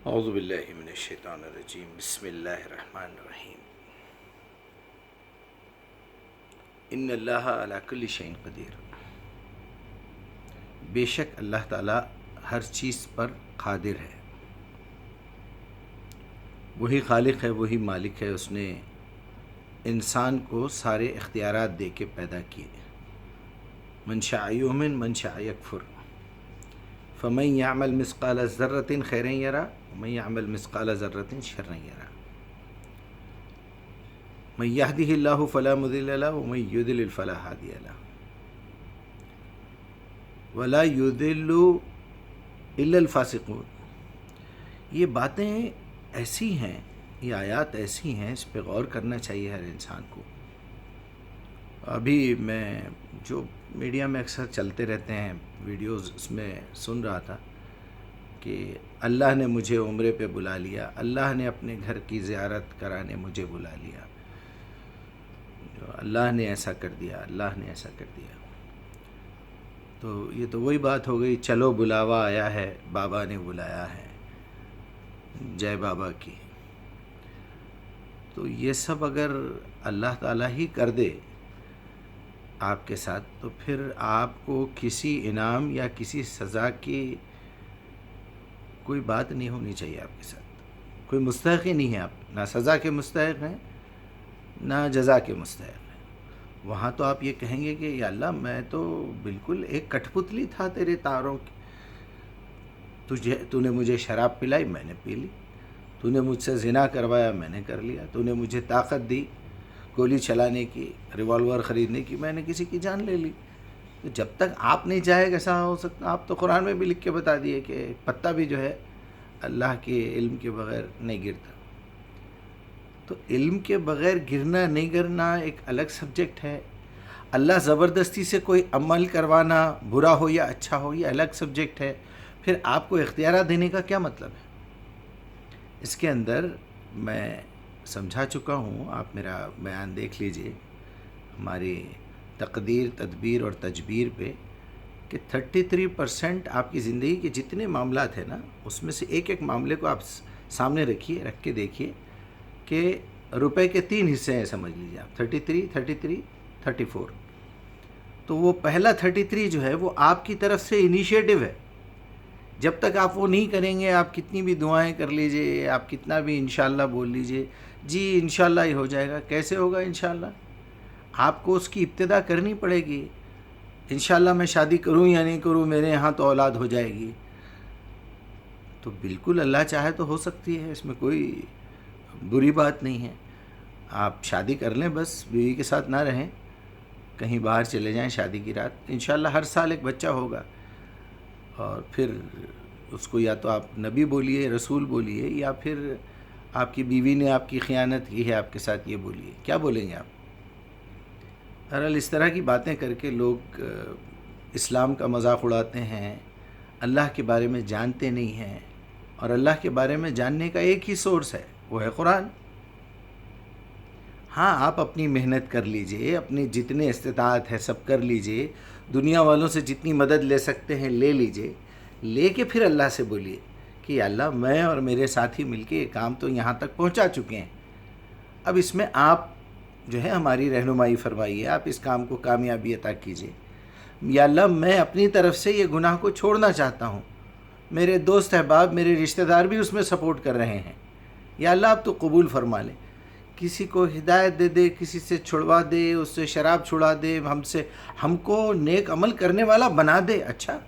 اعوذ باللہ من الشیطان الرجیم بسم اللہ الرحمن الرحیم ان اللہ علی کل شیء قدیر، بے شک اللہ تعالیٰ ہر چیز پر قادر ہے۔ وہی خالق ہے، وہی مالک ہے، اس نے انسان کو سارے اختیارات دے کے پیدا کیے۔ من شاء یؤمن من شاء یکفر، فمن یعمل مثقال ذرۃ خیرا یرى ومن یعمل مثقال ذرۃ شرا یرى، من یہدہ اللہ فلا مضل له ومن یضلل فلا ہادی له ولا یضل الا الفاسقون۔ یہ باتیں ایسی ہیں، یہ آیات ایسی ہیں، اس پہ غور کرنا چاہیے ہر انسان کو۔ ابھی میں جو میڈیا میں اکثر چلتے رہتے ہیں ویڈیوز، اس میں سن رہا تھا کہ اللہ نے مجھے عمرے پہ بلا لیا، اللہ نے اپنے گھر کی زیارت کرانے مجھے بلا لیا، اللہ نے ایسا کر دیا، اللہ نے ایسا کر دیا۔ تو یہ تو وہی بات ہو گئی، چلو بلاوا آیا ہے، بابا نے بلایا ہے، جے بابا کی۔ تو یہ سب اگر اللہ تعالیٰ ہی کر دے آپ کے ساتھ، تو پھر آپ کو کسی انعام یا کسی سزا کی کوئی بات نہیں ہونی چاہیے آپ کے ساتھ۔ کوئی مستحق ہی نہیں ہے، آپ نہ سزا کے مستحق ہیں نہ جزا کے مستحق ہیں۔ وہاں تو آپ یہ کہیں گے کہ یا اللہ میں تو بالکل ایک کٹھ پتلی تھا تیرے تاروں کی، تو نے مجھے شراب پلائی، میں نے پی لی، تو نے مجھ سے زنا کروایا، میں نے کر لیا، تو نے مجھے طاقت دی گولی چلانے کی، ریوالور خریدنے کی، میں نے کسی کی جان لے لی۔ تو جب تک آپ نہیں چاہے کیسا ہو سکتا؟ آپ تو قرآن میں بھی لکھ کے بتا دیے کہ پتا بھی جو ہے اللہ کے علم کے بغیر نہیں گرتا۔ تو علم کے بغیر گرنا نہیں گرنا ایک الگ سبجیکٹ ہے، اللہ زبردستی سے کوئی عمل کروانا برا ہو یا اچھا ہو یہ الگ سبجیکٹ ہے۔ پھر آپ کو اختیارات دینے کا کیا مطلب ہے؟ اس کے اندر میں سمجھا چکا ہوں، آپ میرا بیان دیکھ لیجئے ہماری تقدیر، تدبیر اور تجبیر پہ، کہ 33% آپ کی زندگی کے جتنے معاملات ہیں نا، اس میں سے ایک ایک معاملے کو آپ سامنے رکھیے، رکھ کے دیکھیے کہ روپے کے 3 حصے ہیں، سمجھ لیجیے آپ 33، 34۔ تو وہ پہلا 33 جو ہے وہ آپ کی طرف سے انیشیٹو ہے۔ جب تک آپ وہ نہیں کریں گے، آپ کتنی بھی دعائیں کر لیجئے، آپ کتنا بھی انشاءاللہ بول لیجئے، جی انشاءاللہ ہی ہو جائے گا۔ کیسے ہوگا انشاءاللہ؟ آپ کو اس کی ابتدا کرنی پڑے گی۔ انشاءاللہ میں شادی کروں یا نہیں کروں، میرے یہاں تو اولاد ہو جائے گی۔ تو بالکل اللہ چاہے تو ہو سکتی ہے، اس میں کوئی بری بات نہیں ہے۔ آپ شادی کر لیں، بس بیوی کے ساتھ نہ رہیں، کہیں باہر چلے جائیں شادی کی رات، انشاءاللہ ہر سال ایک بچہ ہوگا۔ اور پھر اس کو یا تو آپ نبی بولیے، رسول بولیے، یا پھر آپ کی بیوی نے آپ کی خیانت کی ہے آپ کے ساتھ، یہ بولیے، کیا بولیں گے آپ؟ بہرحال اس طرح کی باتیں کر کے لوگ اسلام کا مذاق اڑاتے ہیں، اللہ کے بارے میں جانتے نہیں ہیں، اور اللہ کے بارے میں جاننے کا ایک ہی سورس ہے، وہ ہے قرآن۔ ہاں آپ اپنی محنت کر لیجئے، اپنے جتنے استطاعت ہے سب کر لیجئے، دنیا والوں سے جتنی مدد لے سکتے ہیں لے لیجئے، لے کے پھر اللہ سے بولیے کہ یا اللہ میں اور میرے ساتھی مل کے یہ کام تو یہاں تک پہنچا چکے ہیں، اب اس میں آپ جو ہے ہماری رہنمائی فرمائیے، آپ اس کام کو کامیابی عطا کیجئے۔ یا اللہ میں اپنی طرف سے یہ گناہ کو چھوڑنا چاہتا ہوں، میرے دوست احباب، میرے رشتہ دار بھی اس میں سپورٹ کر رہے ہیں، یا اللہ آپ تو قبول فرما لیں۔ کسی کو ہدایت دے دے، کسی سے چھڑوا دے، اس سے شراب چھڑا دے، ہم کو نیک عمل کرنے والا بنا دے۔ اچھا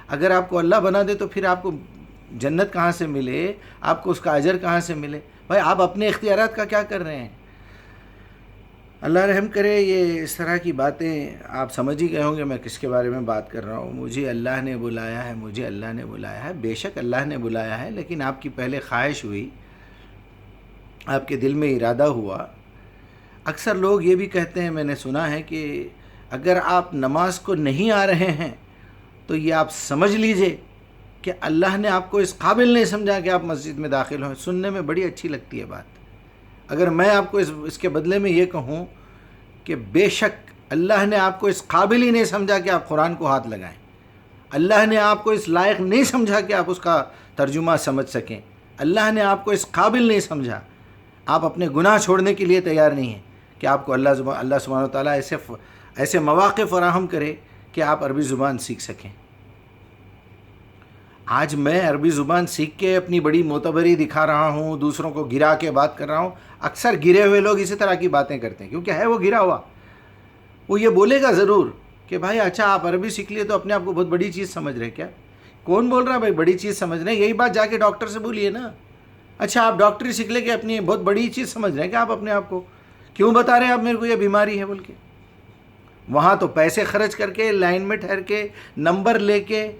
اگر آپ کو اللہ بنا دے تو پھر آپ کو جنت کہاں سے ملے، آپ کو اس کا اجر کہاں سے ملے؟ بھائی آپ اپنے اختیارات کا کیا کر رہے ہیں؟ اللہ رحم کرے۔ یہ اس طرح کی باتیں آپ سمجھ ہی گئے ہوں گے میں کس کے بارے میں بات کر رہا ہوں۔ مجھے اللہ نے بلایا ہے، مجھے اللہ نے بلایا ہے، بے شک اللہ نے بلایا ہے، لیکن آپ کی پہلے خواہش ہوئی، آپ کے دل میں ارادہ ہوا۔ اکثر لوگ یہ بھی کہتے ہیں، میں نے سنا ہے کہ اگر آپ نماز کو نہیں آ رہے ہیں تو یہ آپ سمجھ لیجئے کہ اللہ نے آپ کو اس قابل نہیں سمجھا کہ آپ مسجد میں داخل ہوں۔ سننے میں بڑی اچھی لگتی ہے بات۔ اگر میں آپ کو اس کے بدلے میں یہ کہوں کہ بے شک اللہ نے آپ کو اس قابل ہی نہیں سمجھا کہ آپ قرآن کو ہاتھ لگائیں، اللہ نے آپ کو اس لائق نہیں سمجھا کہ آپ اس کا ترجمہ سمجھ سکیں، اللہ نے آپ کو اس قابل نہیں سمجھا، آپ اپنے گناہ چھوڑنے کے لیے تیار نہیں ہیں کہ آپ کو اللہ سبحانہ و تعالیٰ ایسے مواقع فراہم کرے کہ آپ عربی زبان سیکھ سکیں۔ آج میں عربی زبان سیکھ کے اپنی بڑی معتبری دکھا رہا ہوں، دوسروں کو گرا کے بات کر رہا ہوں۔ اکثر گرے ہوئے لوگ اسی طرح کی باتیں کرتے ہیں، کیونکہ ہے وہ گرا ہوا، وہ یہ بولے گا ضرور کہ بھائی اچھا آپ عربی سیکھ لیے تو اپنے آپ کو بہت بڑی چیز سمجھ رہے ہیں کیا؟ کون بول رہا ہے بھائی بڑی چیز سمجھ رہے ہیں؟ یہی بات جا کے ڈاکٹر سے بولیے نا۔ اچھا آپ ڈاکٹری سیکھ لے کے اپنی بہت بڑی چیز سمجھ رہے ہیں کہ آپ اپنے آپ کو؟ کیوں بتا رہے ہیں آپ میرے کو یہ بیماری ہے بول کے؟ وہاں تو پیسے خرچ کر کے لائن میں ٹھہر کے نمبر لے کے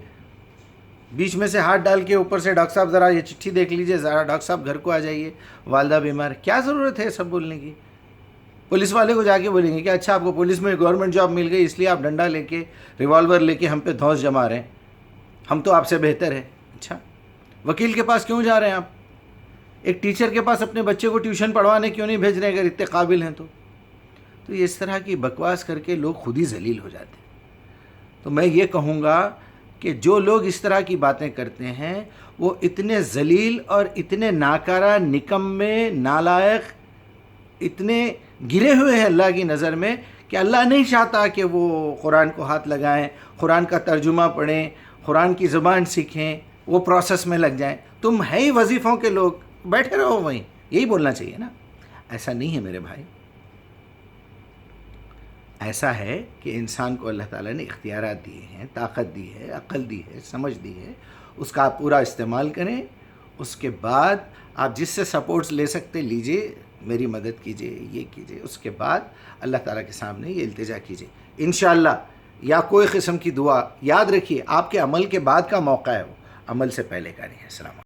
بیچ میں سے ہاتھ ڈال کے اوپر سے ڈاکٹر صاحب ذرا یہ چٹھی دیکھ لیجئے، ذرا ڈاکٹر صاحب گھر کو آ جائیے، والدہ بیمار ہے۔ کیا ضرورت ہے سب بولنے کی؟ پولیس والے کو جا کے بولیں گے کہ اچھا آپ کو پولیس میں گورنمنٹ جاب مل گئی اس لیے آپ ڈنڈا لے کے ریوالور لے کے ہم پہ دھوس جما رہے ہیں، ہم تو آپ سے بہتر ہیں۔ اچھا وکیل کے پاس کیوں جا رہے ہیں آپ؟ ایک ٹیچر کے پاس اپنے بچے کو ٹیوشن پڑھوانے کیوں نہیں بھیج رہے اگر اتنے قابل ہیں تو یہ اس طرح کی بکواس کر کے لوگ خود ہی ذلیل ہو جاتے ہیں۔ تو میں یہ کہوں گا کہ جو لوگ اس طرح کی باتیں کرتے ہیں وہ اتنے ذلیل اور اتنے ناکارہ، نکمے، نالائق، اتنے گرے ہوئے ہیں اللہ کی نظر میں کہ اللہ نہیں چاہتا کہ وہ قرآن کو ہاتھ لگائیں، قرآن کا ترجمہ پڑھیں، قرآن کی زبان سیکھیں، وہ پروسیس میں لگ جائیں۔ تم ہے ہی وظیفوں کے لوگ، بیٹھے رہو وہیں، یہی بولنا چاہیے نا۔ ایسا نہیں ہے میرے بھائی، ایسا ہے کہ انسان کو اللہ تعالیٰ نے اختیارات دیے ہیں، طاقت دی ہے، عقل دی ہے، سمجھ دی ہے، اس کا آپ پورا استعمال کریں۔ اس کے بعد آپ جس سے سپورٹس لے سکتے لیجئے، میری مدد کیجئے، یہ کیجئے، اس کے بعد اللہ تعالیٰ کے سامنے یہ التجا کیجئے انشاءاللہ۔ یا کوئی قسم کی دعا یاد رکھیے، آپ کے عمل کے بعد کا موقع ہے، وہ عمل سے پہلے کا نہیں ہے۔ السلام علیکم۔